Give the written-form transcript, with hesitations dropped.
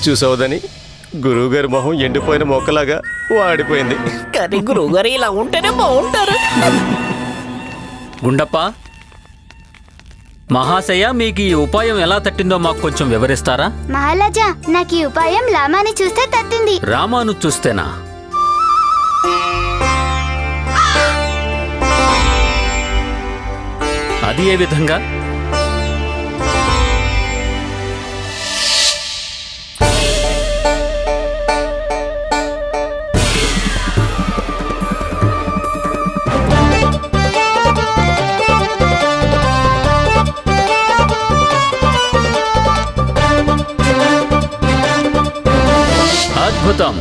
చూసావుదని గురువుగారి మొహం ఎండిపోయిన మొక్కలాగా వాడిపోయింది. కానీ గురువుగారు ఇలా ఉంటేనే బాగుంటారు. గుండప్ప, మహాశయ మీకు ఈ ఉపాయం ఎలా తట్టిందో మాకు కొంచెం వివరిస్తారా? మహారాజా, నాకు ఈ ఉపాయం లామాని చూస్తే తట్టింది. రామాను చూస్తేనా? అది ఏ విధంగా? అద్భుతం.